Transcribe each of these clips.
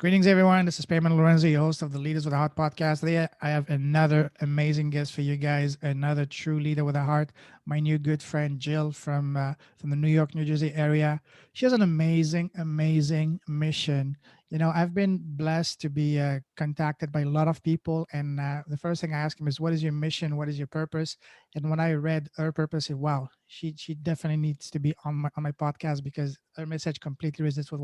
Greetings, everyone. This is Payman Lorenzo, your host of the Leaders with a Heart podcast. Today, I have another amazing guest for you guys, another true leader with a heart, my new good friend, Jill from the New York, New Jersey area. She has an amazing mission. I've been blessed to be contacted by a lot of people. And the first thing I ask him is, what is your mission? What is your purpose? And when I read her purpose, I said, wow, she definitely needs to be on my podcast because her message completely resonates with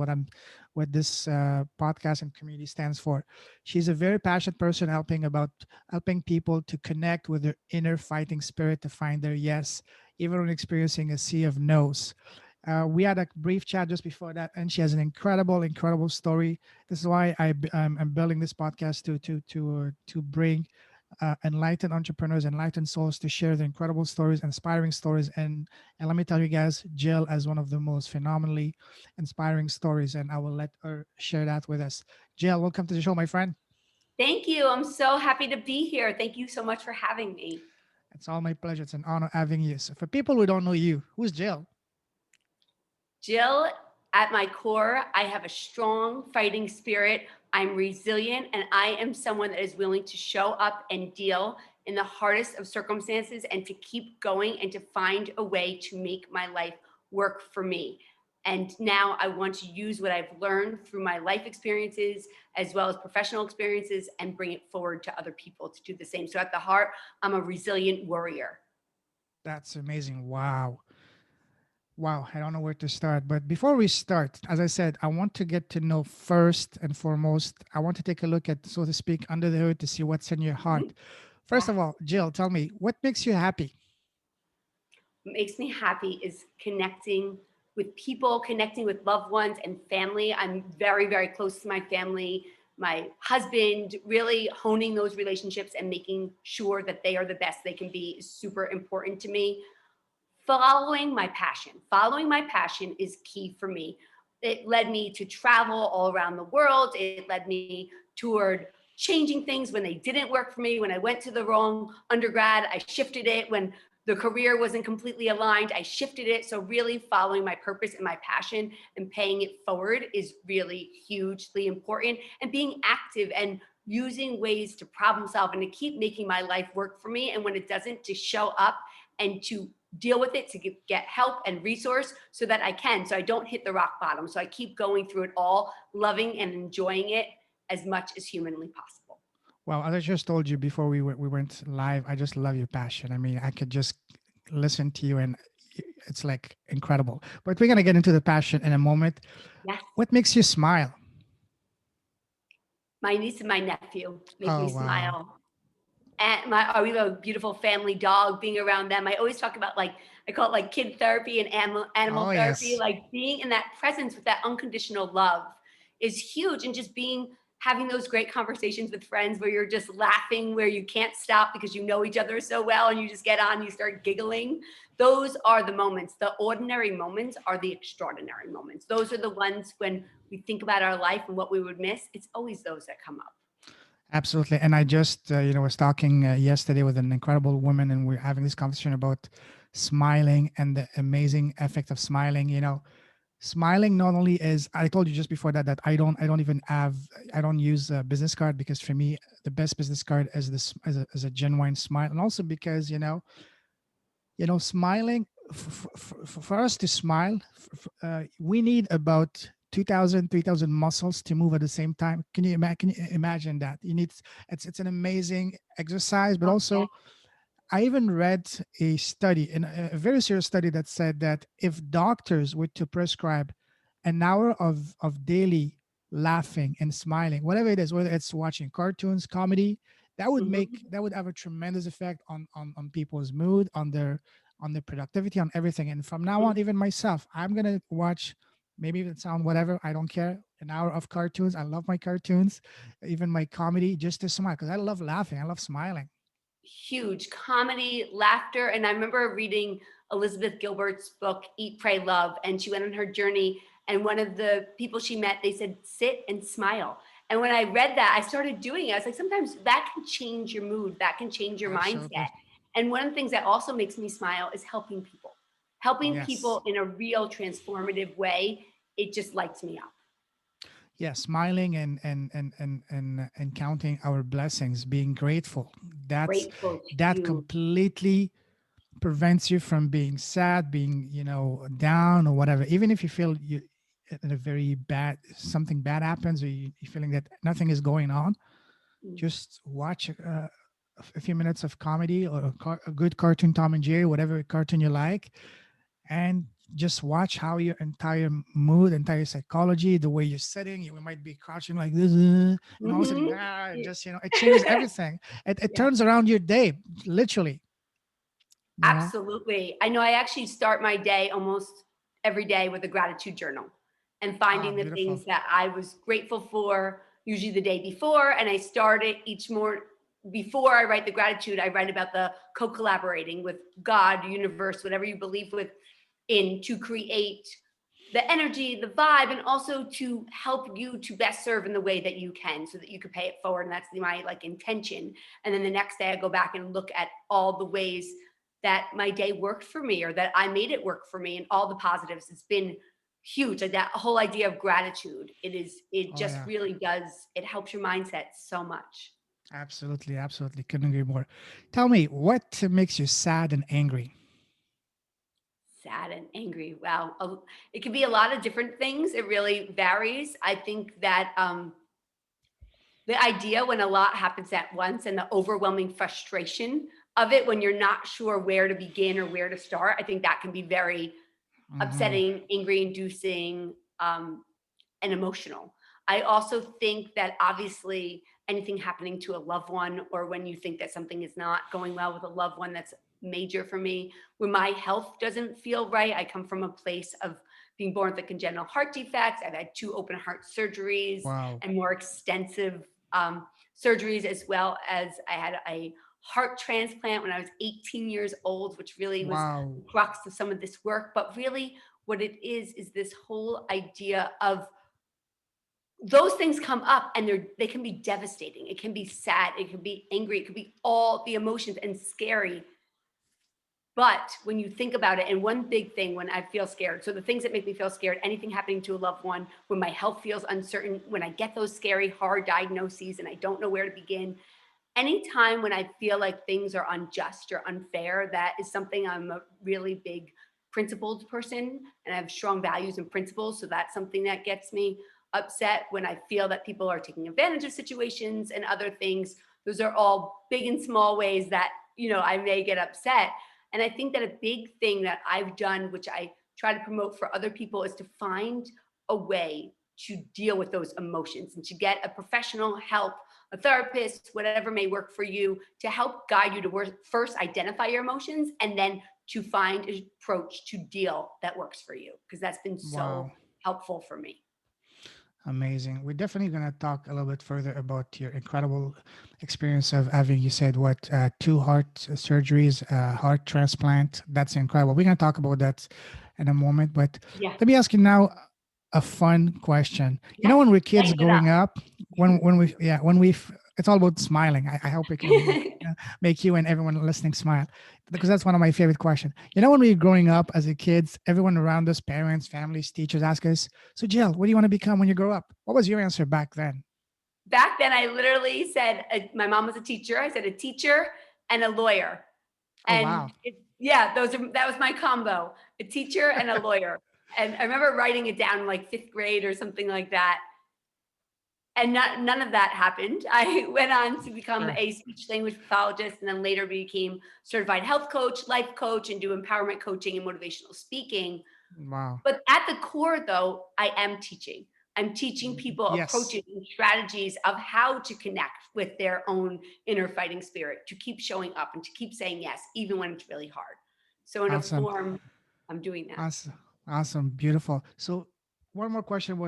what this podcast and community stands for. She's a very passionate person helping people to connect with their inner fighting spirit to find their yes, even when experiencing a sea of no's. We had a brief chat just before that, and she has an incredible story. This is why I'm building this podcast to bring enlightened entrepreneurs, enlightened souls to share their incredible stories, inspiring stories. And let me tell you guys, Jill has one of the most phenomenally inspiring stories, and I will let her share that with us. Jill, welcome to the show, my friend. Thank you. I'm so happy to be here. Thank you so much for having me. It's all my pleasure. It's an honor having you. So for people who don't know you, who's Jill? Jill, at my core, I have a strong fighting spirit. I'm resilient, and I am someone that is willing to show up and deal in the hardest of circumstances and to keep going and to find a way to make my life work for me. And now I want to use what I've learned through my life experiences as well as professional experiences and bring it forward to other people to do the same. So at the heart, I'm a resilient warrior. That's amazing. Wow. Wow, I don't know where to start. But before we start, as I said, I want to get to know first and foremost. I want to take a look at, so to speak, under the hood to see what's in your heart. Mhm. First of all, Jill, tell me, what makes you happy? What makes me happy is connecting with people, connecting with loved ones and family. I'm very close to my family, my husband, really honing those relationships and making sure that they are the best they can be is super important to me. Following my passion is key for me. It led me to travel all around the world. It led me toward changing things when they didn't work for me. When I went to the wrong undergrad, I shifted it. When the career wasn't completely aligned, I shifted it. So really following my purpose and my passion and paying it forward is really hugely important, and being active and using ways to problem solve and to keep making my life work for me. And when it doesn't, to show up and to deal with it, to get help and resource so that I can, so I don't hit the rock bottom. So I keep going through it all, loving and enjoying it as much as humanly possible. Well, as I just told you before we went live, I just love your passion. I mean, I could just listen to you and it's like incredible. But we're going to get into the passion in a moment. Yes. What makes you smile? My niece and my nephew make me Oh, wow. smile. And we have a beautiful family dog. Being around them, I always talk about, like, I call it like kid therapy and animal Oh, therapy. yes. Like being in that presence with that unconditional love is huge, and just having those great conversations with friends where you're just laughing, where you can't stop because you know each other so well, and you just get on, you start giggling. Those are the moments. The ordinary moments are the extraordinary moments. Those are the ones when we think about our life and what we would miss. It's always those that come up. Absolutely. And I just, was talking yesterday with an incredible woman, and we're having this conversation about smiling and the amazing effect of smiling. Smiling not only is, I told you just before that I don't use a business card because for me, the best business card is as a genuine smile. And also because, smiling for us to smile, we need about 2000, 3000 muscles to move at the same time. Can you imagine that? It's an amazing exercise, but Okay. also I even read a study, a very serious study, that said that if doctors were to prescribe an hour of daily laughing and smiling, whatever it is, whether it's watching cartoons, comedy, Mhm. that would have a tremendous effect on people's mood, on their productivity, on everything. And from now on, Mhm. even myself, I'm gonna watch, maybe if it sound whatever, I don't care, an hour of cartoons. I love my cartoons, even my comedy, just to smile because I love laughing. I love smiling. Huge comedy, laughter. And I remember reading Elizabeth Gilbert's book, Eat, Pray, Love, and she went on her journey. And one of the people she met, they said, sit and smile. And when I read that, I started doing it. I was like, sometimes that can change your mood, that can change your mindset. Absolutely. And one of the things that also makes me smile is helping Yes. people in a real transformative way. It just lights me up. Yeah, smiling and counting our blessings, being grateful. That's Grateful to that you. completely prevents you from being sad, being down or whatever. Even if you feel you in a very bad something bad happens, or you're feeling that nothing is going on, Mm. just watch a few minutes of comedy or a good cartoon, Tom and Jerry, whatever cartoon you like, and just watch how your entire mood, entire psychology, the way you're sitting, you might be crouching like this, and all of a sudden, Mhm. Yeah. just it changes everything. It Yeah. turns around your day, literally. You know. Absolutely. I know I actually start my day almost every day with a gratitude journal and Ah, finding the beautiful. things that I was grateful for, usually the day before. And I start it each morning. Before I write the gratitude, I write about the co collaborating with God, universe, whatever you believe with, in to create the energy, the vibe, and also to help you to best serve in the way that you can so that you could pay it forward. And that's my like intention. And then the next day I go back and look at all the ways that my day worked for me or that I made it work for me and all the positives. It's been huge. Like that whole idea of gratitude. It Oh just yeah, really does, it helps your mindset so much. absolutely, absolutely. Couldn't agree more. Tell me, what makes you sad and angry? Sad and angry. Wow. It can be a lot of different things. It really varies. I think that the idea when a lot happens at once and the overwhelming frustration of it when you're not sure where to begin or where to start, I think that can be very Hmm. upsetting, angry inducing, and emotional. I also think that obviously anything happening to a loved one or when you think that something is not going well with a loved one, that's major for me. When my health doesn't feel right, I come from a place of being born with a congenital heart defect. I've had two open heart surgeries Wow, and more extensive surgeries, as well as I had a heart transplant when I was 18 years old, which really was wow, the crux of some of this work. But really, what it is this whole idea of those things come up and they can be devastating. It can be sad, it can be angry, it could be all the emotions and scary. But when you think about it, and one big thing when I feel scared, so the things that make me feel scared, anything happening to a loved one, when my health feels uncertain, when I get those scary, hard diagnoses and I don't know where to begin, anytime when I feel like things are unjust or unfair, that is something. I'm a really big principled person and I have strong values and principles. So that's something that gets me upset when I feel that people are taking advantage of situations and other things. Those are all big and small ways that, I may get upset. And I think that a big thing that I've done, which I try to promote for other people, is to find a way to deal with those emotions and to get a professional help, a therapist, whatever may work for you, to help guide you to first identify your emotions and then to find an approach to deal that works for you. Because that's been so wow. helpful for me. Amazing. We're definitely going to talk a little bit further about your incredible experience of having, you said, what, two heart surgeries, heart transplant. That's incredible. We're going to talk about that in a moment. But Yeah. let me ask you now a fun question. You know, Yes. when we're kids Lighten it up. growing up, it's all about smiling. I hope it can make you and everyone listening smile, because that's one of my favorite questions. You know, when we were growing up as a kids, everyone around us, parents, families, teachers, ask us, so, Jill, what do you want to become when you grow up? What was your answer back then? Back then, I literally said, my mom was a teacher. I said a teacher and a lawyer. Oh, And wow. yeah, that was my combo, a teacher and a lawyer. And I remember writing it down in like fifth grade or something like that. And none of that happened. I went on to become Sure. a speech language pathologist and then later became certified health coach, life coach, and do empowerment coaching and motivational speaking. Wow. But at the core, though, I am teaching. I'm teaching people Yes. approaches and strategies of how to connect with their own inner fighting spirit, to keep showing up and to keep saying yes, even when it's really hard. So, in a Awesome. form, I'm doing that. Awesome. Awesome. Beautiful. So, one more question.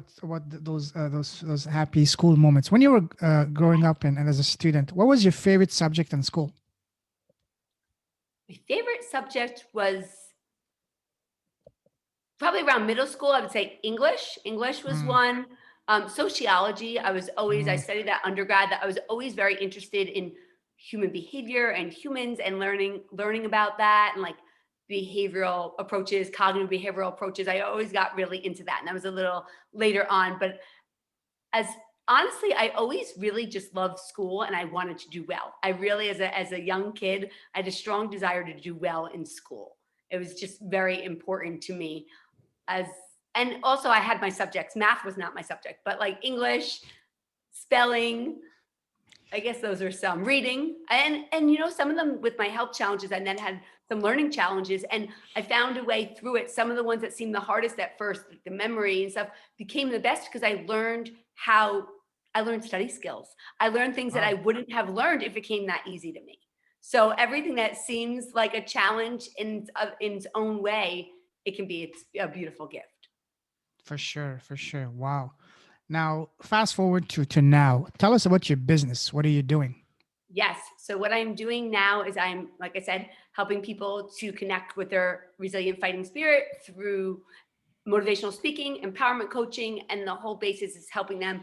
Those happy school moments when you were growing up and as a student? What was your favorite subject in school? My favorite subject was probably around middle school. I would say English. English was Mm, one. Sociology. I mm, studied that undergrad. That I was always very interested in human behavior and humans and learning about that and like behavioral approaches, cognitive behavioral approaches. I always got really into that, and that was a little later on. But as honestly, I always really just loved school and I wanted to do well. I really, as a young kid, I had a strong desire to do well in school. It was just very important to me. As and also I had my subjects. Math was not my subject, but like English, spelling, I guess those are some reading and some of them with my health challenges and then had some learning challenges and I found a way through it. Some of the ones that seemed the hardest at first, like the memory and stuff, became the best because I learned study skills. I learned things that I Wow, wouldn't have learned if it came that easy to me. So everything that seems like a challenge in its own way, it's a beautiful gift. for sure, for sure. Wow. Now, fast forward to now. Tell us about your business. What are you doing? Yes. So what I'm doing now is I'm, like I said, helping people to connect with their resilient fighting spirit through motivational speaking, empowerment coaching, and the whole basis is helping them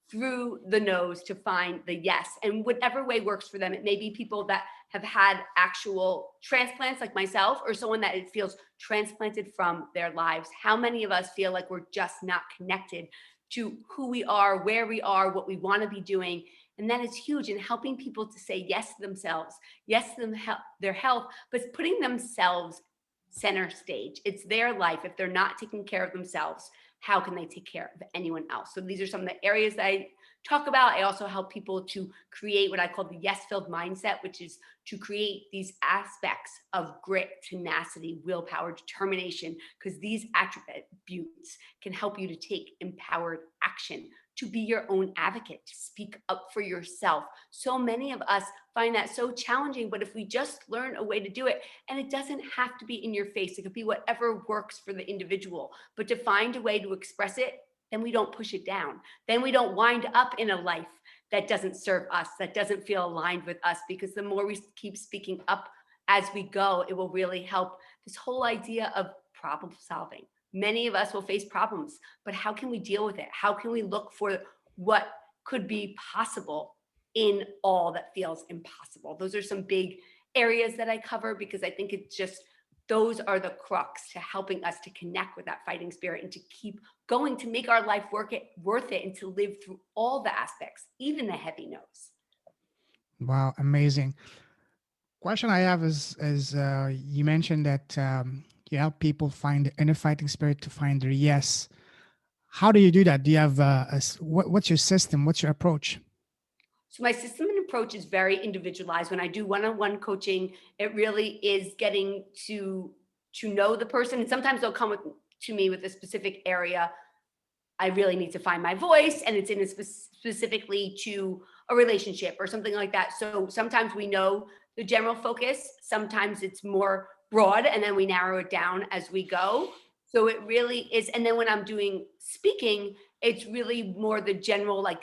through the nose to find the yes. And whatever way works for them. It may be people that have had actual transplants like myself, or someone that it feels transplanted from their lives. How many of us feel like we're just not connected to who we are, where we are, what we want to be doing? And that is huge in helping people to say yes to themselves, yes to their health, but putting themselves center stage. It's their life. If they're not taking care of themselves, how can they take care of anyone else? So these are some of the areas that I talk about. I also help people to create what I call the yes filled mindset, which is to create these aspects of grit, tenacity, willpower, determination, because these attributes can help you to take empowered action, to be your own advocate, to speak up for yourself. So many of us find that so challenging, but if we just learn a way to do it, and it doesn't have to be in your face, it could be whatever works for the individual, but to find a way to express it, then we don't push it down. Then we don't wind up in a life that doesn't serve us, that doesn't feel aligned with us, because the more we keep speaking up as we go, it will really help this whole idea of problem solving. Many of us will face problems, but how can we deal with it? How can we look for what could be possible in all that feels impossible? Those are some big areas that I cover because I think it's just those are the crux to helping us to connect with that fighting spirit and to keep going, to make our life worth it and to live through all the aspects, even the heavy no's. Wow, amazing. Question I have is you mentioned that you help people find the inner fighting spirit to find their yes. How do you do that? Do you have what's your system? What's your approach? So my system and approach is very individualized. When I do one-on-one coaching, it really is getting to know the person. And sometimes they'll come to me with a specific area. I really need to find my voice, and it's in a specifically to a relationship or something like that. So sometimes we know the general focus. Sometimes it's more broad, and then we narrow it down as we go. So it really is. And then when I'm doing speaking, it's really more the general, like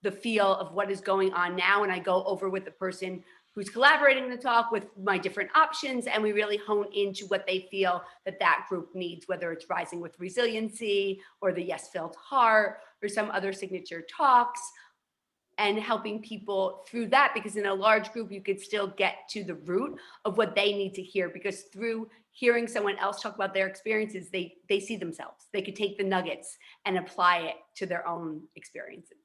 the feel of what is going on now. And I go over with the person who's collaborating the talk with my different options. And we really hone into what they feel that that group needs, whether it's rising with resiliency or the yes filled heart or some other signature talks, and helping people through that, because in a large group you could still get to the root of what they need to hear, because through hearing someone else talk about their experiences, they see themselves, they could take the nuggets and apply it to their own experiences.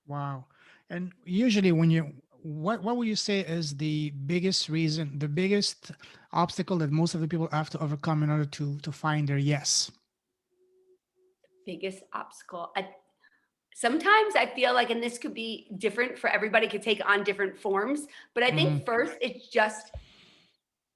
Wow. And usually when you what would you say is the biggest reason, the biggest obstacle that most of the people have to overcome in order to find their yes? Biggest obstacle, sometimes I feel like, and this could be different for everybody, could take on different forms, but I think Hmm. first it's just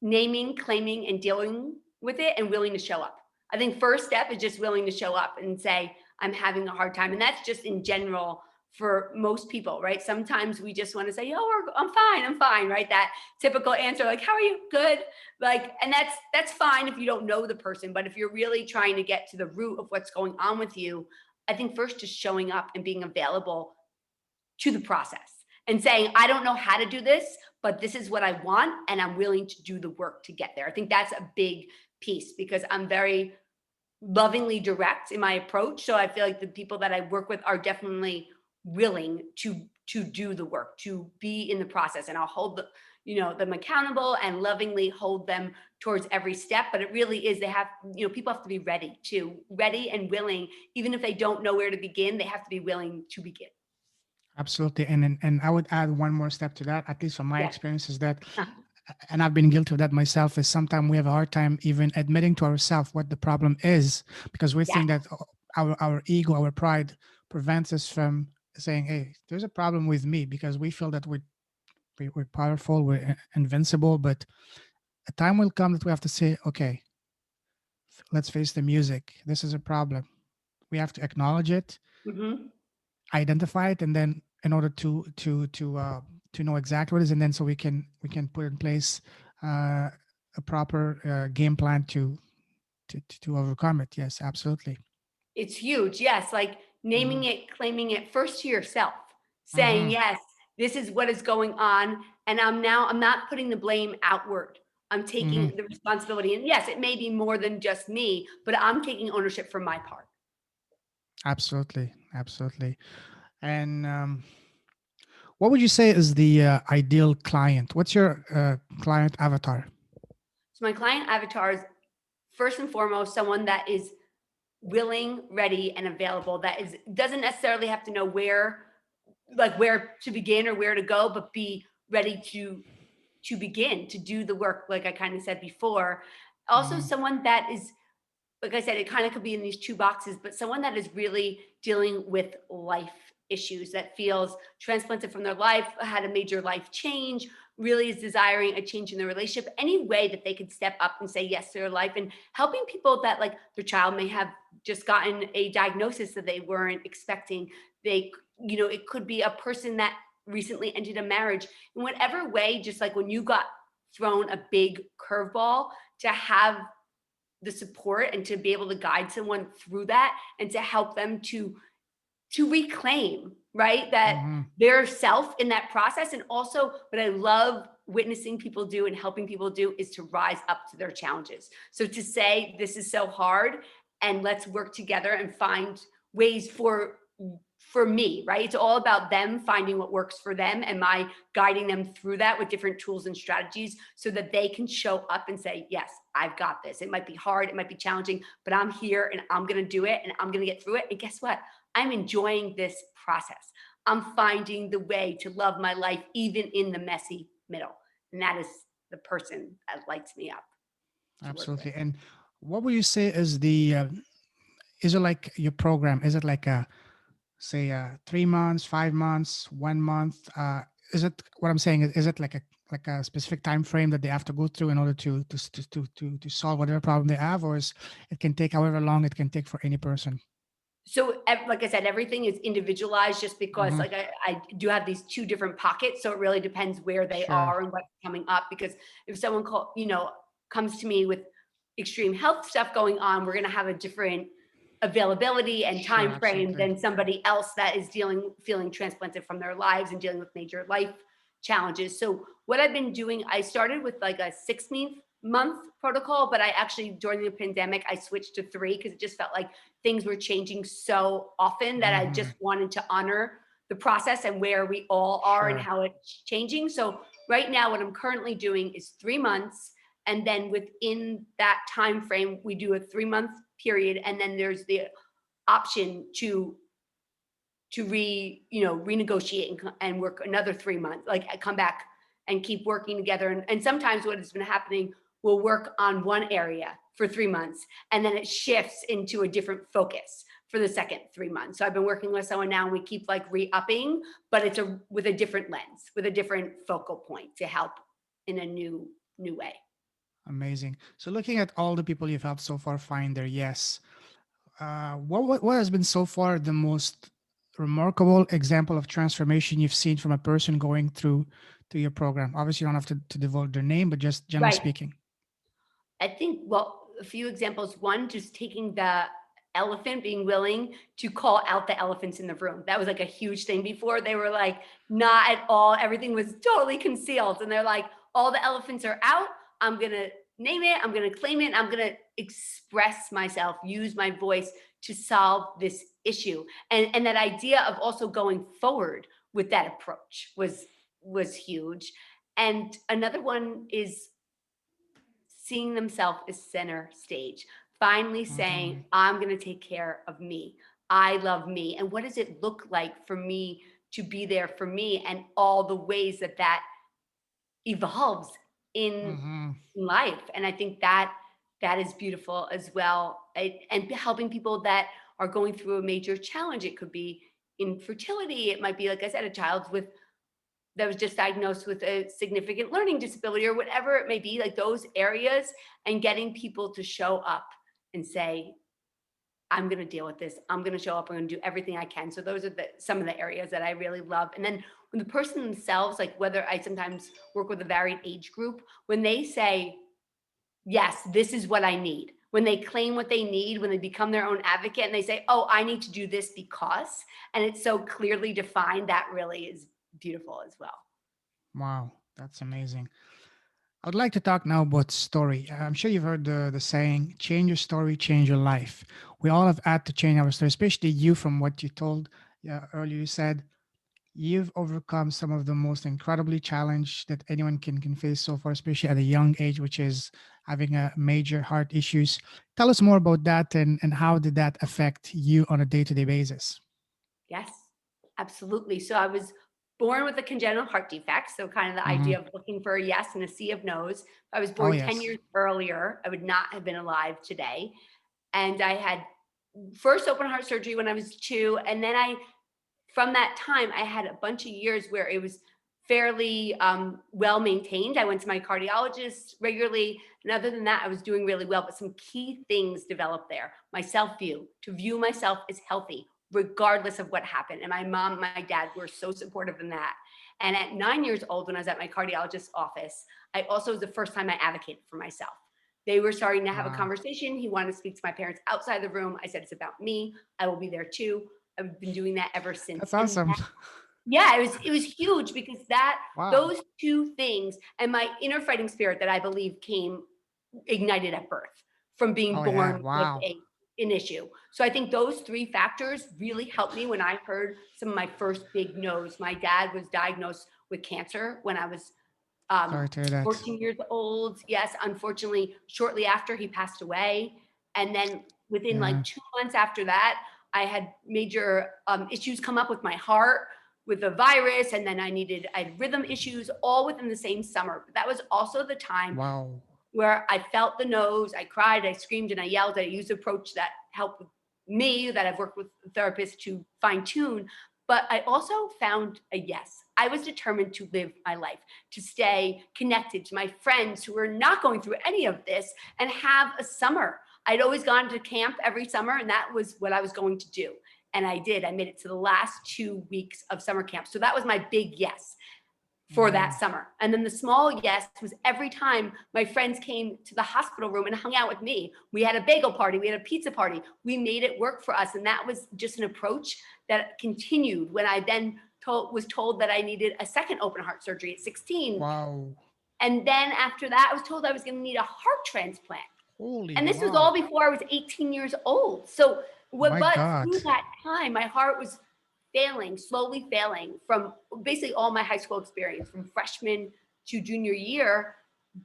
naming, claiming, and dealing with it and willing to show up. I think first step is just willing to show up and say, I'm having a hard time. And that's just in general for most people, right? Sometimes we just want to say, oh, I'm fine, right? That typical answer, like, how are you? Good. Like, and that's fine if you don't know the person, but if you're really trying to get to the root of what's going on with you, I think first just showing up and being available to the process and saying, I don't know how to do this, but this is what I want, and I'm willing to do the work to get there. I think that's a big piece because I'm very lovingly direct in my approach. So I feel like the people that I work with are definitely willing to do the work, to be in the process. And I'll hold them accountable and lovingly hold them towards every step. But it really is, people have to be ready and willing. Even if they don't know where to begin, they have to be willing to begin. Absolutely. And I would add one more step to that, at least from my Yes. experience, is that, Uh, and I've been guilty of that myself, is sometimes we have a hard time even admitting to ourselves what the problem is, because we yeah. think that our ego, our pride prevents us from saying, hey, there's a problem with me, because we feel that we're powerful, we're invincible. But a time will come that we have to say, okay, let's face the music. This is a problem. We have to acknowledge it, hmm identify it, and then in order to know exactly what it is, and then so we can put in place uh, a proper game plan to overcome it. Yes, absolutely. It's huge. Yes. Like Hmm. naming it, claiming it first to yourself, saying, Hmm. yes, this is what is going on. And I'm not putting the blame outward. I'm Hmm. taking the responsibility. And yes, it may be more than just me, but I'm taking ownership for my part. Absolutely, absolutely. And what would you say is the ideal client? What's your client avatar? So my client avatar is first and foremost someone that is willing, ready, and available. That is doesn't necessarily have to know where to begin or where to go, but be ready to begin to do the work, like I kind of said before. Also, Hmm. someone that is, like I said, it kind of could be in these two boxes, but someone that is really dealing with life issues, that feels transplanted from their life, had a major life change, really is desiring a change in their relationship, any way that they could step up and say yes to their life, and helping people that, like, their child may have just gotten a diagnosis that they weren't expecting. It could be a person that recently ended a marriage. In whatever way, just like when you got thrown a big curveball, to have the support and to be able to guide someone through that and to help them to reclaim, right, that Hmm. their self in that process. And also what I love witnessing people do and helping people do is to rise up to their challenges. So to say, this is so hard, and let's work together and find ways for me, right? It's all about them finding what works for them, and my guiding them through that with different tools and strategies so that they can show up and say, yes, I've got this. It might be hard, it might be challenging, but I'm here and I'm going to do it and I'm going to get through it. And guess what? I'm enjoying this process. I'm finding the way to love my life even in the messy middle. And that is the person that lights me up to work with. Absolutely. And what would you say is the is it like your program? Is it like a, say, 3 months, 5 months, 1 month? Is it, what I'm saying is it like a specific time frame that they have to go through in order to solve whatever problem they have, or is it can take however long it can take for any person? So, like I said, everything is individualized just because, Hmm. like, I do have these two different pockets. So it really depends where they Sure. are and what's coming up. Because if someone comes to me with extreme health stuff going on, we're going to have a different availability and Sure. time frame Absolutely. than somebody else that is feeling transplanted from their lives and dealing with major life challenges. So what I've been doing, I started with like a 6 month protocol, but I actually, during the pandemic, I switched to 3 because it just felt like things were changing so often that I Hmm. just wanted to honor the process and where we all are and Sure. how it's changing. So right now, what I'm currently doing is 3 months. And then within that time frame, we do a 3 month period. And then there's the option to renegotiate and work another 3 months, like come back and keep working together. And sometimes what has been happening, we'll work on one area for 3 months and then it shifts into a different focus for the second 3 months. So I've been working with someone now and we keep like re-upping, but it's with a different lens, with a different focal point to help in a new way. Amazing. So looking at all the people you've helped so far find their yes, what has been so far the most remarkable example of transformation you've seen from a person going through to your program? Obviously, you don't have to divulge their name, but just generally Right. speaking. I think, well, a few examples. One, just taking the elephant, being willing to call out the elephants in the room. That was like a huge thing before. They were like, not at all. Everything was totally concealed. And they're like, all the elephants are out. I'm going to name it. I'm going to claim it. I'm going to express myself, use my voice to solve this issue. And that idea of also going forward with that approach was huge. And another one is seeing themselves as center stage, finally saying, Mhm. I'm going to take care of me. I love me. And what does it look like for me to be there for me, and all the ways that that evolves in Mhm. life? And I think that that is beautiful as well. And helping people that are going through a major challenge. It could be infertility. It might be, like I said, a child with that was just diagnosed with a significant learning disability, or whatever it may be, like those areas, and getting people to show up and say, I'm going to deal with this. I'm going to show up. I'm going to do everything I can. So those are some of the areas that I really love. And then when the person themselves, like whether I sometimes work with a varied age group, when they say, yes, this is what I need, when they claim what they need, when they become their own advocate and they say, oh, I need to do this because, and it's so clearly defined, that really is beautiful as well. Wow, that's amazing. I would like to talk now about story. I'm sure you've heard the saying, change your story, change your life. We all have had to change our story, especially you from what you told earlier. You said you've overcome some of the most incredibly challenge that anyone can face so far, especially at a young age, which is having a major heart issues. Tell us more about that, and how did that affect you on a day-to-day basis? Yes, absolutely. So I was born with a congenital heart defect. So, kind of the Hmm. idea of looking for a yes in a sea of no's. If I was Oh, born 10 yes. years earlier, I would not have been alive today. And I had first open heart surgery when I was 2. And then from that time, I had a bunch of years where it was fairly well maintained. I went to my cardiologist regularly. And other than that, I was doing really well. But some key things developed there: my self view, to view myself as healthy, regardless of what happened. And my mom, my dad were so supportive in that. And at 9 years old, when I was at my cardiologist's office, I also was the first time I advocated for myself. They were starting to have a Wow. conversation. He wanted to speak to my parents outside the room. I said, it's about me. I will be there too. I've been doing that ever since. That's And awesome. yeah, it was huge, because that Wow. those two things, and my inner fighting spirit that I believe came ignited at birth from being Oh, yeah. born with Wow. an issue. So I think those three factors really helped me when I heard some of my first big no's. My dad was diagnosed with cancer when I was Sorry to hear that. 14 years old. Yes, unfortunately, shortly after he passed away. And then within Yeah. like 2 months after that, I had major issues come up with my heart, with a virus. And then I had rhythm issues, all within the same summer. But that was also the time Wow. where I felt the nose, I cried, I screamed, and I yelled. I used an approach that helped with me, that I've worked with therapists to fine tune. But I also found a yes. I was determined to live my life, to stay connected to my friends who were not going through any of this, and have a summer. I'd always gone to camp every summer, and that was what I was going to do. And I did. I made it to the last 2 weeks of summer camp. So that was my big yes for that Hmm. summer. And then the small yes was every time my friends came to the hospital room and hung out with me. We had a bagel party, we had a pizza party. We made it work for us. And that was just an approach that continued when I then was told that I needed a second open heart surgery at 16. Wow. And then after that, I was told I was going to need a heart transplant. Holy And this was wow. all before I was 18 years old. So, My but God. through that time, my heart was failing, slowly failing, from basically all my high school experience, from freshman to junior year.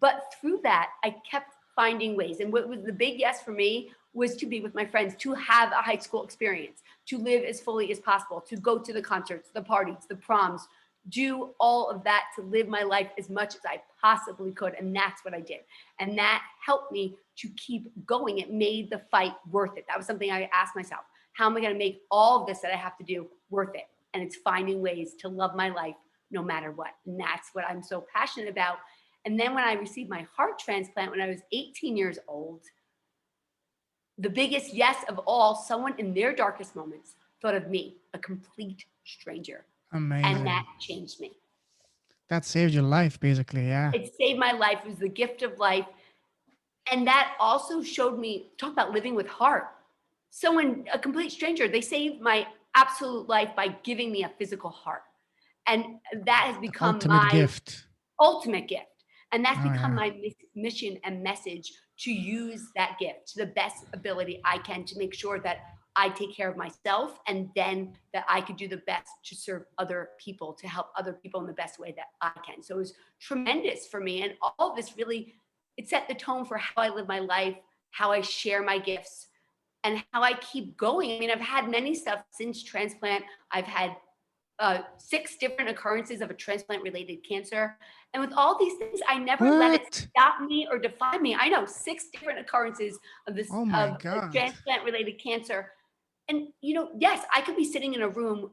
But through that, I kept finding ways. And what was the big yes for me was to be with my friends, to have a high school experience, to live as fully as possible, to go to the concerts, the parties, the proms, do all of that, to live my life as much as I possibly could. And that's what I did. And that helped me to keep going. It made the fight worth it. That was something I asked myself: how am I going to make all of this that I have to do worth it? And it's finding ways to love my life no matter what. And that's what I'm so passionate about. And then when I received my heart transplant when I was 18 years old, the biggest yes of all, someone in their darkest moments thought of me, a complete stranger. And that Amazing. changed me. That saved your life, basically. Yeah. It saved my life. It was the gift of life. And that also showed me, talk about living with heart. Someone, a complete stranger, they saved my absolute life by giving me a physical heart. And that has The become ultimate my gift. ultimate gift. And that's Oh, become yeah. my mission and message, to use that gift to the best ability I can, to make sure that I take care of myself, and then that I could do the best to serve other people, to help other people in the best way that I can. So it was tremendous for me. And all of this really, it set the tone for how I live my life, how I share my gifts, and how I keep going. I mean, I've had many stuff since transplant. I've had 6 different occurrences of a transplant related cancer. And with all these things, I never let it What? stop me or define me. I know 6 different occurrences of this, Oh my of a God. transplant related cancer. And, yes, I could be sitting in a room,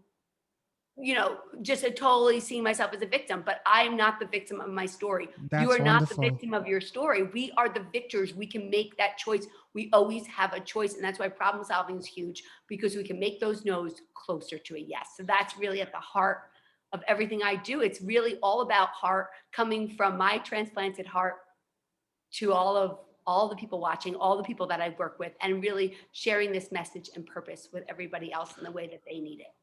just totally seeing myself as a victim, but I'm not the victim of my story. You That's are not the wonderful. victim of your story. We are the victors. We can make that choice. We always have a choice. And that's why problem solving is huge, because we can make those no's closer to a yes. So that's really at the heart of everything I do. It's really all about heart, coming from my transplanted heart to all the people watching, all the people that I work with, and really sharing this message and purpose with everybody else in the way that they need it.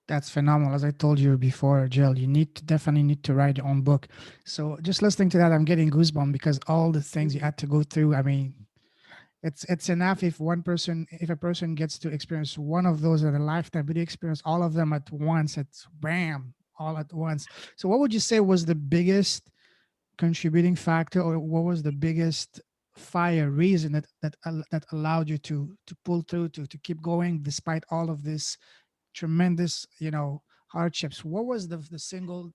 That's phenomenal. As I told you before, Jill, you definitely need to write your own book. So just listening to that, I'm getting goosebumps because all the things you had to go through. I mean, it's enough if a person gets to experience one of those in a lifetime, but you experience all of them at once. It's bam, all at once. So what would you say was the biggest contributing factor, or what was the biggest fire reason that allowed you to pull through, to keep going despite all of this tremendous hardships? What was the single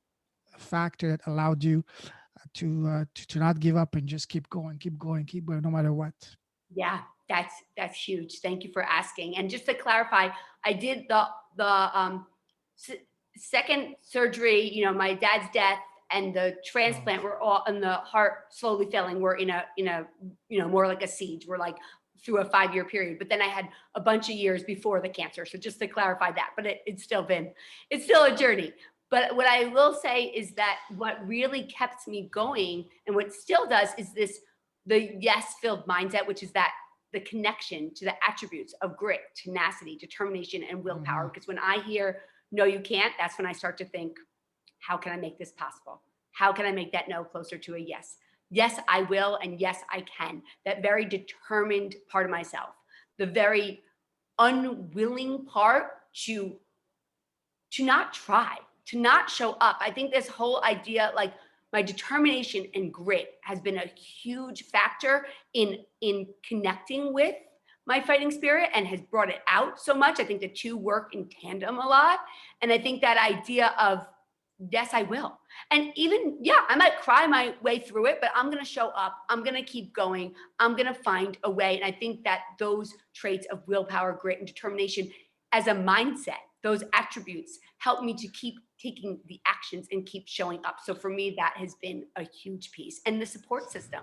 factor that allowed you to not give up and just keep going no matter what? Yeah, that's huge. Thank you for asking. And just to clarify, I did the s- second surgery. My dad's death and the Oh, transplant were all, and the heart slowly failing. We're in a more like a siege. We're like through a 5-year period. But then I had a bunch of years before the cancer. So just to clarify that, but it's still a journey. But what I will say is that what really kept me going, and what still does, is the yes filled mindset, which is that the connection to the attributes of grit, tenacity, determination, and willpower. mhm. Because when I hear no, you can't, that's when I start to think, how can I make this possible? How can I make that no closer to a yes? Yes, I will. And yes, I can. That very determined part of myself, the very unwilling part to not try, to not show up. I think this whole idea, like my determination and grit, has been a huge factor in connecting with my fighting spirit and has brought it out so much. I think the two work in tandem a lot. And I think that idea of, yes, I will. And even, yeah, I might cry my way through it, but I'm going to show up. I'm going to keep going. I'm going to find a way. And I think that those traits of willpower, grit, and determination as a mindset, those attributes help me to keep taking the actions and keep showing up. So for me, that has been a huge piece. And the support system,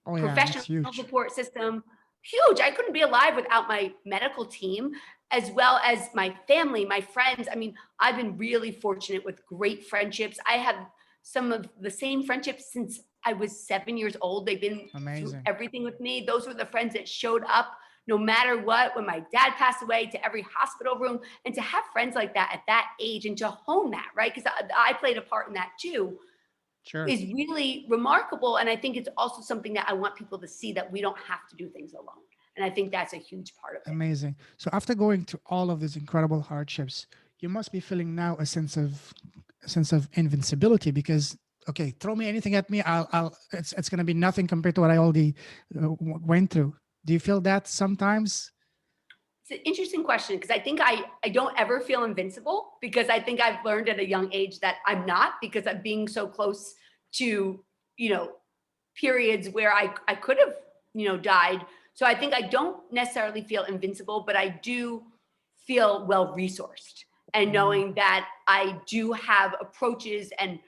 Oh yeah, that's professional huge. support system, huge. I couldn't be alive without my medical team, as well as my family, my friends. I mean, I've been really fortunate with great friendships. I have some of the same friendships since I was 7 years old. They've been through Amazing. everything with me. Those were the friends that showed up no matter what. When my dad passed away, to every hospital room, and to have friends like that at that age and to hone that, right? Because I played a part in that too, Sure. is really remarkable. And I think it's also something that I want people to see, that we don't have to do things alone. And I think that's a huge part of it. Amazing. So after going through all of these incredible hardships, you must be feeling now a sense of invincibility because okay, throw me anything at me, it's going to be nothing compared to what I already went through. Do you feel that sometimes? It's an interesting question, because I think I don't ever feel invincible, because I think I've learned at a young age that I'm not, because I'm being so close to, you know, periods where I could have, died. So I think I don't necessarily feel invincible, but I do feel well resourced, and Mm, knowing that I do have approaches and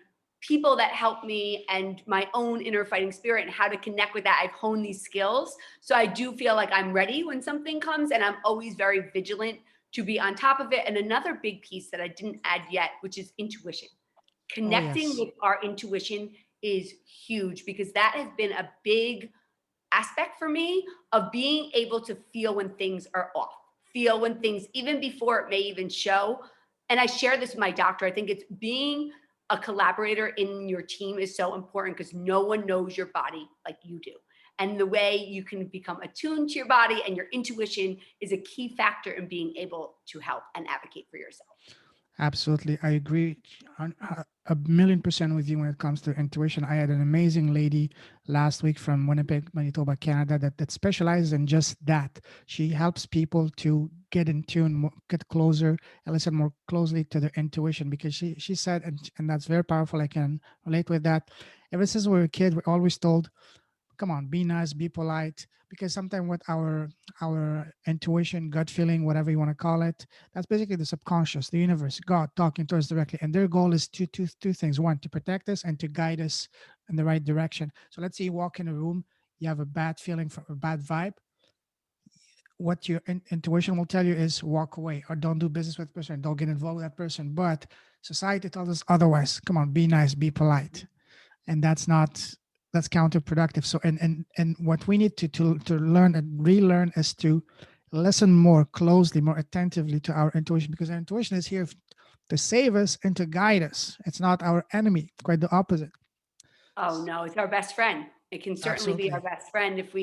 people that help me, and my own inner fighting spirit and how to connect with that. I've honed these skills. So I do feel like I'm ready when something comes, and I'm always very vigilant to be on top of it. And another big piece that I didn't add yet, which is intuition. oh Connecting yes. with our intuition is huge, because that has been a big aspect for me of being able to feel when things are off, feel when things, even before it may even show. And I share this with my doctor. I think it's being a collaborator in your team is so important, because no one knows your body like you do. And the way you can become attuned to your body and your intuition is a key factor in being able to help and advocate for yourself. Absolutely. I agree a million percent with you when it comes to intuition. I had an amazing lady last week from Winnipeg, Manitoba, Canada, that specializes in just that. She helps people to get in tune, get closer, and listen more closely to their intuition because she said, and that's very powerful. I can relate with that. Ever since we were a kid, we're always told, come on, be nice, be polite, because sometimes what our intuition, gut feeling, whatever you want to call it, that's basically the subconscious, the universe, God talking to us directly, and their goal is two things: one, to protect us, and to guide us in the right direction. So let's say you walk in a room, you have a bad feeling, a bad vibe. What your intuition will tell you is walk away or don't do business with the person, don't get involved with that person. But society tells us otherwise. Come on, be nice, be polite, and that's counterproductive. So and what we need to learn and relearn is to listen more closely, more attentively to our intuition, because our intuition is here to save us and to guide us. It's not our enemy, quite the opposite. Oh no, it's our best friend. It can certainly be our Absolutely. best friend if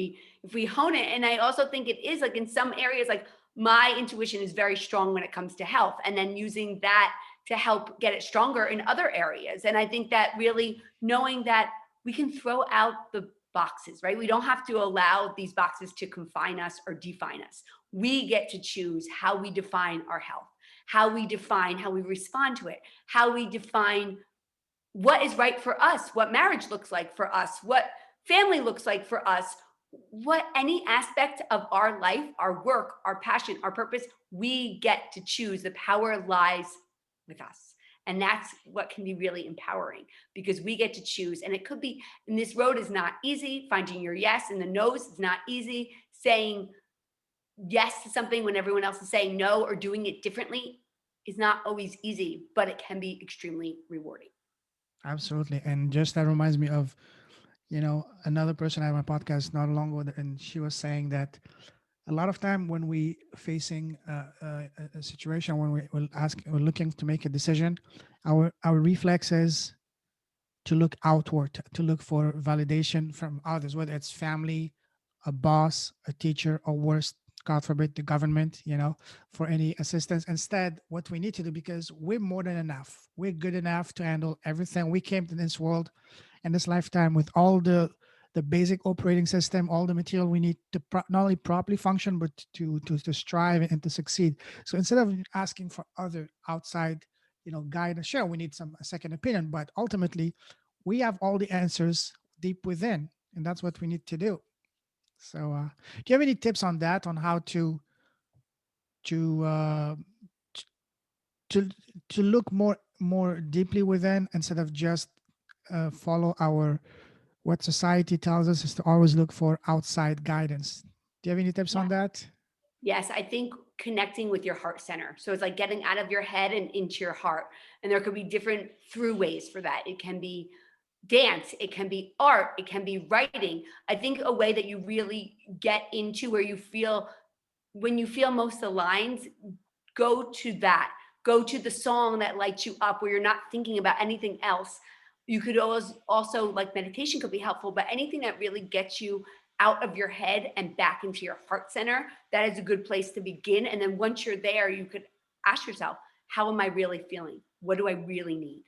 we hone it. And I also think it is like in some areas, like my intuition is very strong when it comes to health, and then using that to help get it stronger in other areas. And I think that really knowing that we can throw out the boxes, right? We don't have to allow these boxes to confine us or define us. We get to choose how we define our health, how we define how we respond to it, how we define what is right for us, what marriage looks like for us, what family looks like for us, what any aspect of our life, our work, our passion, our purpose, we get to choose. The power lies with us. And that's what can be really empowering because we get to choose. And it could be, and this road is not easy. Finding your yes and the no's is not easy. Saying yes to something when everyone else is saying no or doing it differently is not always easy, but it can be extremely rewarding. Absolutely. And just that reminds me of, another person I had on my podcast not long ago, and she was saying that a lot of time when we facing a situation when we're looking to make a decision, our reflex is to look outward, to look for validation from others, whether it's family, a boss, a teacher, or worse, God forbid, the government, for any assistance. Instead, what we need to do, because we're more than enough, we're good enough to handle everything. We came to this world in this lifetime with all the basic operating system, all the material we need to not only properly function, but to strive and to succeed. So instead of asking for other outside, guidance, sure, we need a second opinion, but ultimately, we have all the answers deep within, and that's what we need to do. So, do you have any tips on that, on how to t- to to look more deeply within instead of just follow our what society tells us is to always look for outside guidance? Do you have any tips Yeah. on that? Yes, I think connecting with your heart center. So it's like getting out of your head and into your heart. And there could be different through ways for that. It can be dance, it can be art, it can be writing. I think a way that you really get into where you feel when you feel most aligned, go to that. Go to the song that lights you up where you're not thinking about anything else. You could always also like meditation could be helpful, but anything that really gets you out of your head and back into your heart center, that is a good place to begin. And then once you're there, you could ask yourself, how am I really feeling? What do I really need?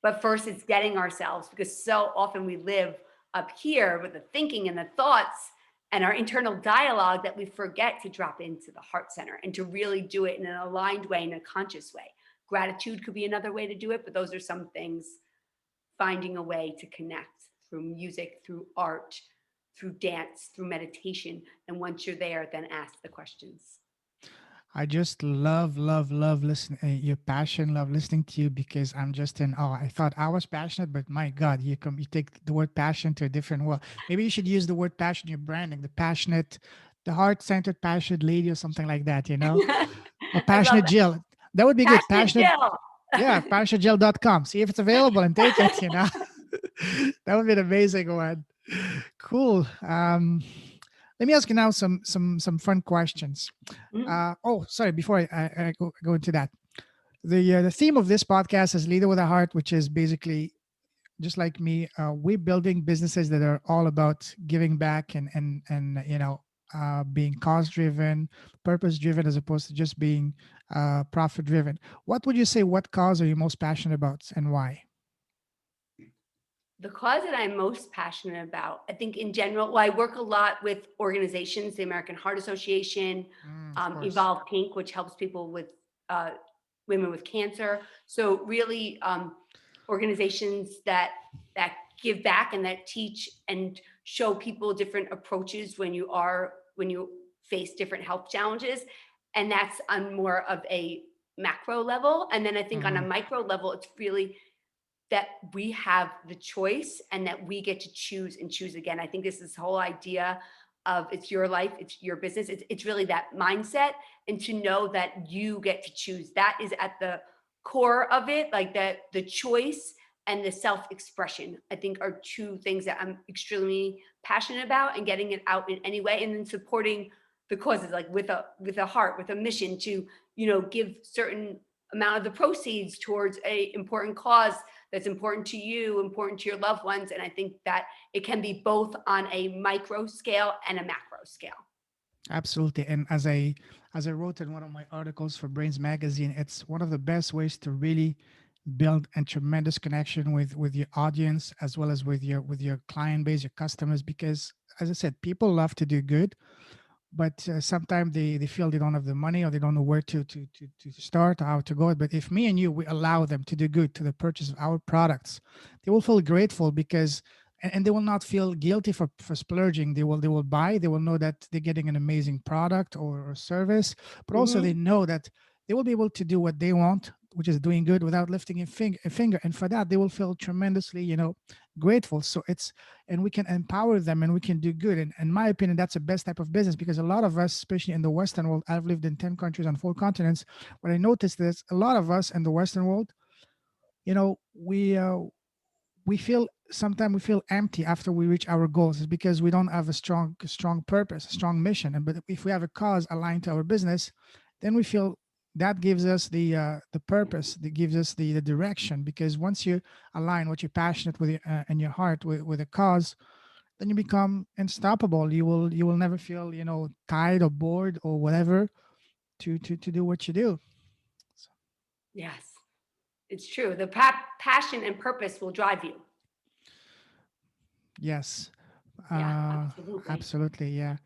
But first, it's getting ourselves because so often we live up here with the thinking and the thoughts and our internal dialogue that we forget to drop into the heart center and to really do it in an aligned way, in a conscious way. Gratitude could be another way to do it, but those are some things. Finding a way to connect through music, through art, through dance, through meditation. And once you're there, then ask the questions. I just love listening your passion, love listening to you because I'm just in awe. I thought I was passionate, but my God, you take the word passion to a different world. Maybe you should use the word passion in your branding, the heart-centered passionate lady or something like that, Or I love passionate that. Jill. That would be good. Passionate Passionate, Jill. yeah, passionatejell.com. See if it's available and take it. That would be an amazing one. Cool. Let me ask you now some fun questions. Mhm. Oh, sorry. Before I go into that, the theme of this podcast is "Leader with a Heart," which is basically just like me, we're building businesses that are all about giving back and being cause driven, purpose driven, as opposed to just being profit driven. What would you say? What cause are you most passionate about, and why? The cause that I'm most passionate about, I think in general, well, I work a lot with organizations, the American Heart Association, Of course. Evolve Pink, which helps people with uh, women with cancer. So really, organizations that give back and that teach and show people different approaches when you face different health challenges, and that's on more of a macro level. And then I think on a Hmm. micro level, it's really that we have the choice and that we get to choose and choose again. I think this whole idea of it's your life, it's your business. It's really that mindset, and to know that you get to choose. That is at the core of it, like that the choice and the self-expression, I think, are two things that I'm extremely passionate about, and getting it out in any way, and then supporting the causes, like with a heart, with a mission to, give certain amount of the proceeds towards a important cause that's important to you, important to your loved ones. And I think that it can be both on a micro scale and a macro scale. Absolutely. And as I wrote in one of my articles for Brains Magazine, it's one of the best ways to really build a tremendous connection with your audience, as well as with your client base, your customers, because as I said, people love to do good, but sometimes they feel they don't have the money, or they don't know where to start, or how to go. But if me and you, we allow them to do good to the purchase of our products, they will feel grateful, because and they will not feel guilty for splurging. They will buy. They will know that they're getting an amazing product or service, but also they Mm-hmm. know that they will be able to do what they want, which is doing good without lifting a finger. And for that, they will feel tremendously, grateful. So it's, and we can empower them, and we can do good. And in my opinion, that's the best type of business, because a lot of us, especially in the Western world, I've lived in 10 countries on 4 continents. What I noticed is a lot of us in the Western world, we feel, sometimes we feel empty after we reach our goals. Is because we don't have a strong purpose, a strong mission. And but if we have a cause aligned to our business, then we feel that gives us the purpose, that gives us the direction. Because once you align what you're passionate with, in your heart, with a cause, then you become unstoppable. You will never feel, tired or bored or whatever, to do what you do. So, Yes, it's true. The passion and purpose will drive you. yes. Yeah, uh absolutely. Absolutely, yeah.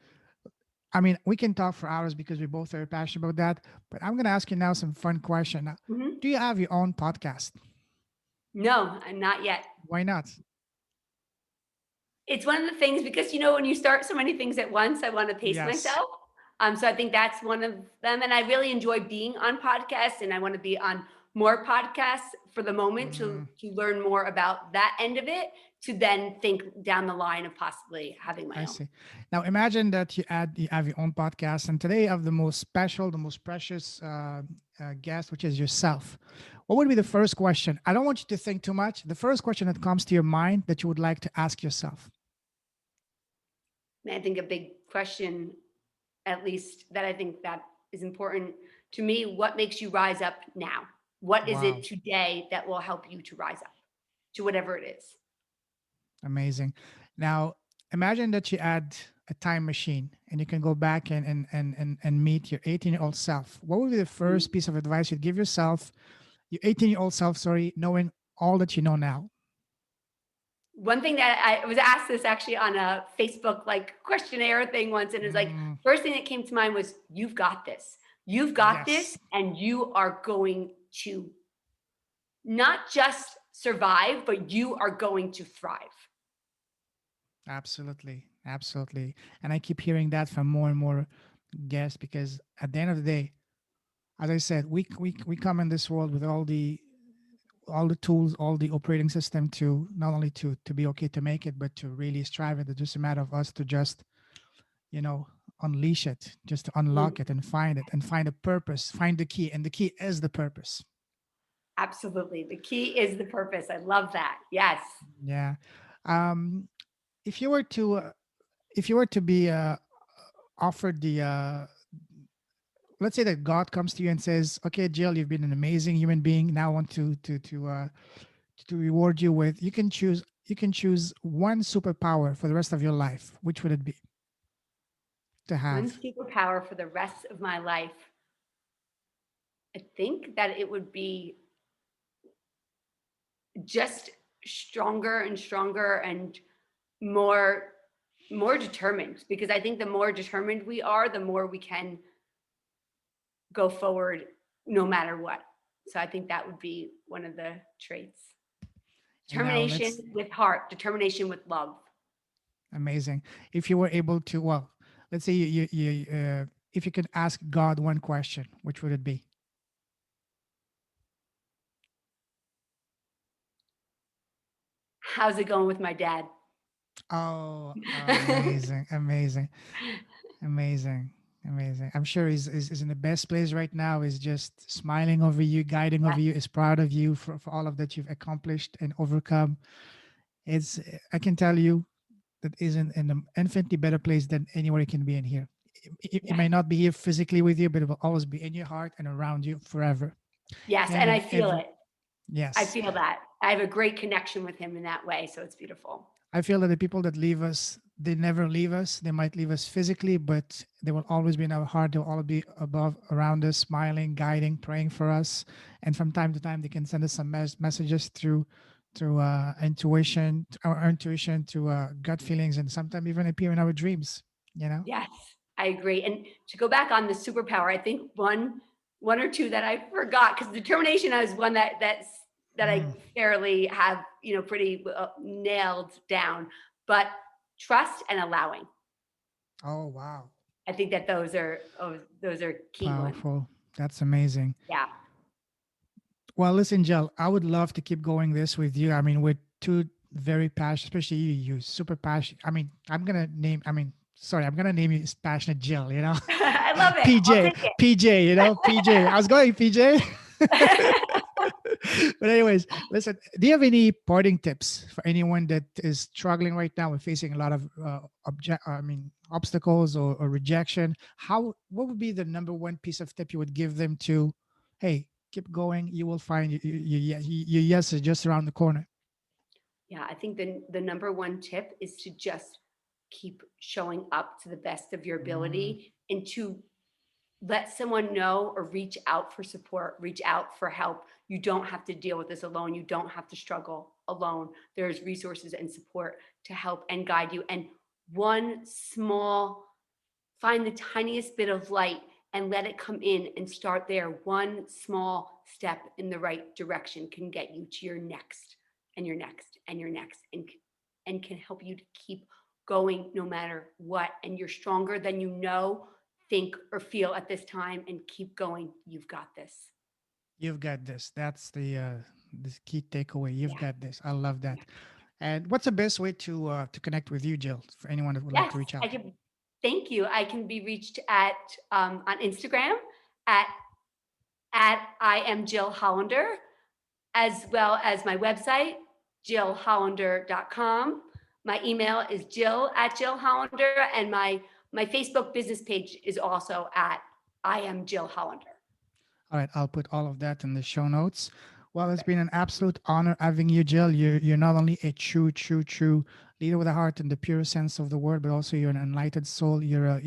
I mean, we can talk for hours because we both are passionate about that. But I'm gonna ask you now some fun question. Now, Hmm. do you have your own podcast? No, and not yet. Why not? It's one of the things, because when you start so many things at once, I want to pace Yes. myself. So I think that's one of them, and I really enjoy being on podcasts, and I want to be on more podcasts for the moment to Mm, learn more about that end of it, to then think down the line of possibly having my I own. see. Now imagine that you have your own podcast, and today you have the most special, the most precious guest, which is yourself. What would be the first question? I don't want you to think too much. The first question that comes to your mind that you would like to ask yourself. And I think a big question, at least that I think that is important to me: what makes you rise up now? What is it Wow, today that will help you to rise up to whatever it is? amazing. Now imagine that you add a time machine, and you can go back and meet your 18-year-old self. What would be the first piece of advice you'd give yourself, your 18-year-old self, sorry, knowing all that you know now? One thing that I was asked this actually on a Facebook like questionnaire thing once, and it's like Mm, first thing that came to mind was, you've got this. You've got this, yes, and you are going to not just survive, but you are going to thrive. absolutely, absolutely. And I keep hearing that from more and more guests, because at the end of the day, as I said, we come in this world with all the tools, all the operating system, to not only to be okay to make it, but to really strive it. It's just a matter of us to just, you know unleash it, just to unlock Mm, it and find it, and find a purpose, find the key, and the key is the purpose. absolutely. The key is the purpose. I love that. Yes. Yeah. um if you were to be offered the let's say that God comes to you and says, okay, Jill, you've been an amazing human being, now I want to to reward you with, you can choose one superpower for the rest of your life, which would it be to One have? superpower for the rest of my life. I think that it would be just stronger and stronger and more more determined, because I think the more determined we are, the more we can go forward no matter what. So I think that would be one of the traits. And now Determination let's with heart, determination with love. amazing. If you were able to, well, let's say if you could ask God one question, which would it be? How's it going with my dad? Oh, amazing, amazing, amazing, amazing. I'm sure he's in the best place right now. He's just smiling over you, guiding over Yes, you, is proud of you for all of that you've accomplished and overcome. It's, I can tell you that is in an infinitely better place than anywhere it can be in here. It yes, might not be here physically with you, but it will always be in your heart and around you forever. yes. Him And I and feel every, it. I yes. feel that. I have a great connection with him in that way. So it's beautiful. I feel that the people that leave us, they never leave us. They might leave us physically, but they will always be in our heart. They'll always be above, around us, smiling, guiding, praying for us. And from time to time, they can send us some messages through intuition, our intuition, to gut feelings, and sometimes even appear in our dreams. You know. Yes, I agree. And to go back on the superpower, I think one or two that I forgot, because determination is one that I Mm. fairly have, pretty nailed down. But trust and allowing. Oh wow, I think that those are key ones. powerful. That's amazing. Yeah. Well, listen, Jill, I would love to keep going this with you. I mean, we're two very passionate, especially you super passionate. I mean, I'm gonna name you as passionate Jill, you know? I love it. I'll PJ, take it. PJ, you know, PJ. I was going PJ. But anyways, listen, do you have any parting tips for anyone that is struggling right now and facing a lot of obstacles or rejection? What would be the number one piece of tip you would give them to, hey, keep going, you will find your yes is just around the corner. Yeah, I think the number one tip is to just keep showing up to the best of your Mm, ability, and to let someone know or reach out for support, reach out for help. You don't have to deal with this alone. You don't have to struggle alone. There's resources and support to help and guide you. And one small, find the tiniest bit of light and let it come in and start there. One small step in the right direction can get you to your next and your next and your next, and can help you to keep going no matter what. And you're stronger than you know, think, or feel at this time, and keep going. You've got this. you've got this. That's the key takeaway. You've Yeah. got this. I love Yeah. that. And what's the best way to connect with you, Jill, for anyone that would like Yes, to reach I out? can. Thank you. I can be reached at on Instagram at I am Jill Hollander, as well as my website, jillhollander.com. My email is jill at Jill Hollander, and my Facebook business page is also at I am Jill Hollander. All right, I'll put all of that in the show notes. Well, it's been Perfect. an absolute honor having you, Jill. You're not only a true leader with a heart in the purest sense of the word, but also you're an enlightened soul. You're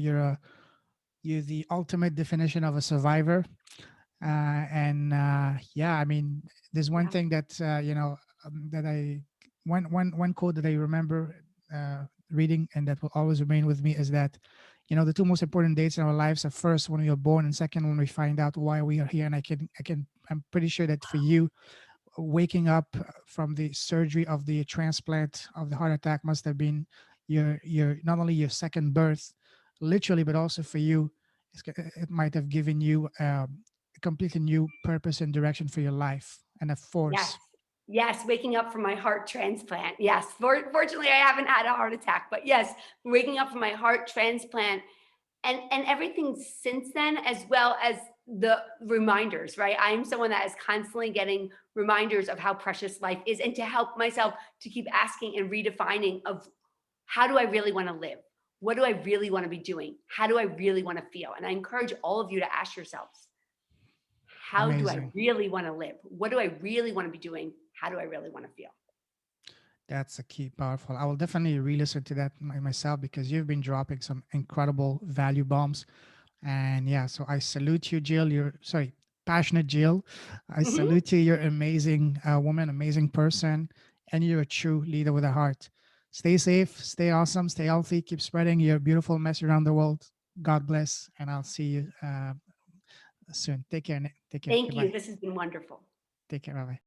the ultimate definition of a survivor. And yeah, I mean, there's one Yeah. thing that that I one quote that I remember reading and that will always remain with me is that, the two most important dates in our lives are first when we are born and second when we find out why we are here. And I'm pretty sure that for you, waking up from the surgery of the transplant of the heart attack must have been your not only your second birth, literally, but also for you, it might have given you a completely new purpose and direction for your life and a Yes. force. Yes. Waking up from my heart transplant. Yes. Fortunately, I haven't had a heart attack, but yes, waking up from my heart transplant, and everything since then, as well as the reminders, right? I'm someone that is constantly getting reminders of how precious life is, and to help myself to keep asking and redefining of, how do I really want to live? What do I really want to be doing? How do I really want to feel? And I encourage all of you to ask yourselves, how do I Amazing. really want to live? What do I really want to be doing? how do I really want to feel? That's a key, powerful. I will definitely re-listen to that myself because you've been dropping some incredible value bombs. And yeah, so I salute you, Jill. You're sorry, passionate Jill. I Mhm. salute you. You're amazing woman, amazing person, and you're a true leader with a heart. Stay safe, stay awesome, stay healthy, keep spreading your beautiful message around the world. God bless, and I'll see you soon. Take care. Take care. Thank you. Goodbye. This has been wonderful. Take care. Bye bye.